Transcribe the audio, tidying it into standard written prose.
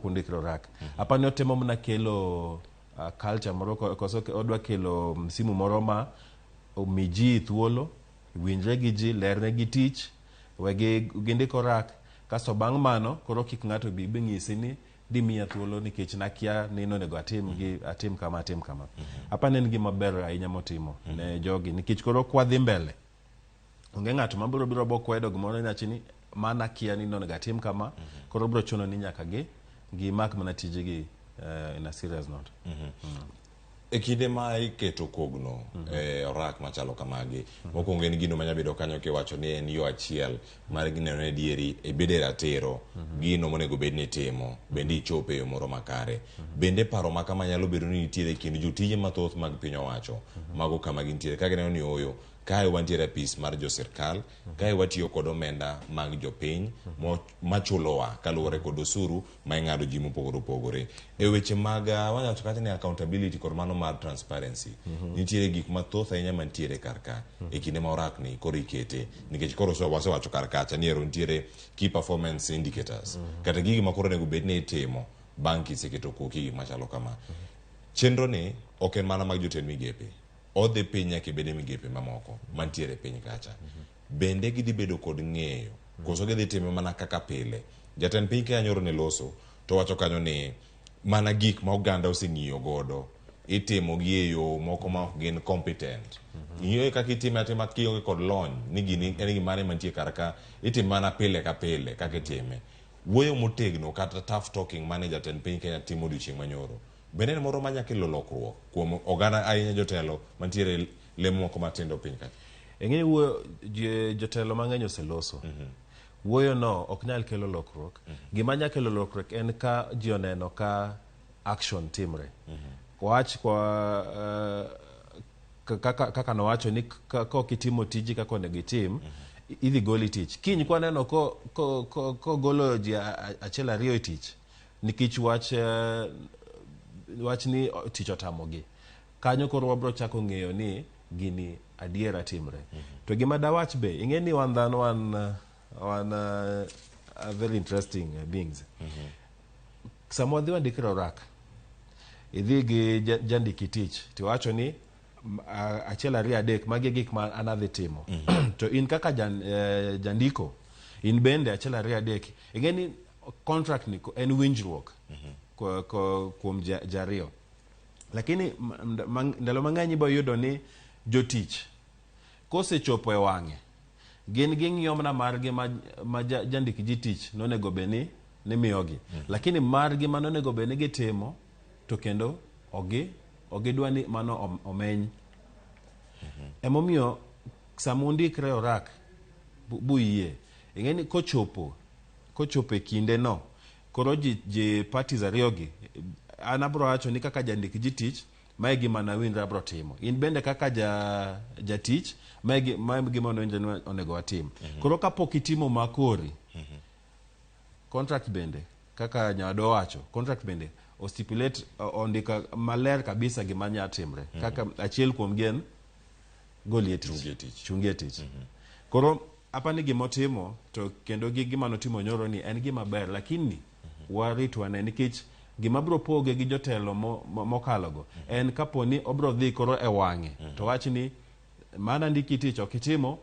kundikro rak. Apani otemo mna kelo culture moro koso odwa kelo msimu moro ma omiji thuolo, winjre gi ji, lerne gi tich, wegi gindiko rak, kasto bang' mano koro kik ng'ato bi ng'isi ni dimiya thuolo nikech nakia ni nonego atim kama. Apani en gima ber ahinya motimo ne jogi nikech koro kwadhi mbele onge ng'ato mabiro bokwedo gimoro nyachi ni mana kia ni nonego atim kama, koro biro chuno ni nyaka gi mak mana tijegi in a serious note. E kinde ma iketo kogno orak machalo kamagi, mokwongo en gino manyabedo kanyo kiwacho ni en yo achiel mar gineno ne dieri e bede ratiro gino monego bed ni timo bende ichope e yo moro makare. Bende paro ma kama nyalo bedo ni nitiere kendo jotije mathoth mag piny owacho mago kama gintiere ka gineno ni oyo kae wantiere apis mar jo sirkal, kae watiyo kod omenda mag jopiny machulowa kaluwore kod osuru ma ing'ado ji mopogore opogore. E weche mag wanyawacho kata ni accountability kod mano mar transparency, nitiere gik mathoth ahinya mantiere kar ka e kinde ma orak ni koro ikete, nikech koro wasewacho kar kacha ni ero nitiere key performance indicators kata gigi ma koro onego bed ni itimo bang' kiseketo koki gik machalo kama. Chenro ni ok en mana mag joten migepe, odhi piny nyaka bede migepe mamoko mantiere piny kacha. Bende gidhi bedo kod ng'eyo koso gidhi time mana kaka pile. Jatend piny ka nyoro ne loso to wacho kanyo ni mana gik ma oganda oseng'iyo godo itimo gi e yo moko ma ok gin competent. Ng'iyo kaka itime atima kionge kod lony ni gini en gimane mantie kar ka, itime mana pile ka pile kaka itime. Wuoyo motegno kata tough talking mane jatend piny Kenya timo odiochieng' manyoro bende en moro manya kelo lokruok kuom oganda ahinya jotelo mantiere lemo moko matindo piny kacha. Eng'e wuoyo jotelo mang'eny oseloso. Wuoyo no ok nyal kelo lokruok. Gima nyalo kelo lokruok en ka ji oneno ka action timre. Wach kwa kaka nowacho ni kokitimo tiji kaka onego itim, idhi goli tich. Kiny kwa neno ko golo ji achiel ariyo e tich nikech wach ni tich otamogi. Kanyo koro wabro chako ng'eyo ni gini adiera timre. To gima dawach be, ing'e ni wan dhano wan very interesting beings. Sama wadhi wandikre orak, idhi gi jandiki tich, tiwacho ni achiel ariyo adek magi gik ma an adhi timo. To in kaka jandiko, in bende achiel ariyo adek. Ing'e ni contract ni en winjruok kuom jariyo. Lakini ndalo mang'eny ibo yudo ni jotich kosechopo e wang'e gin ging'iyo mana margi ma jandik ji tich nonego be ni miyogi. Lakini margi ma nonego be ni gitimo to kendo ogidwa ni mano omeny. Emomiyo sama undikre orak buyie, ing'e ni kochopo e kinde no koro ji parties ariyogi, an abro wacho ni kaka jandik ji tich mae gima nawinjra abro timo, in bende kaka jatich mae gima nawinjra onego watim. Koro kapok itimo makori, contract bende kaka nyado wacho, contract bende o stipulate ondika maler kabisa gima nya timre. Kaka achiel kuom gen goli e tich, chungi e tich. Koro apani gimotimo to kendo gima notimo nyoro ni en gima ber, lakini warit wane nikech gima bro poge gi jotelo mokalogo en kaponi obro dhi koro e wang'e to wach ni mana ndiki tich ok itimo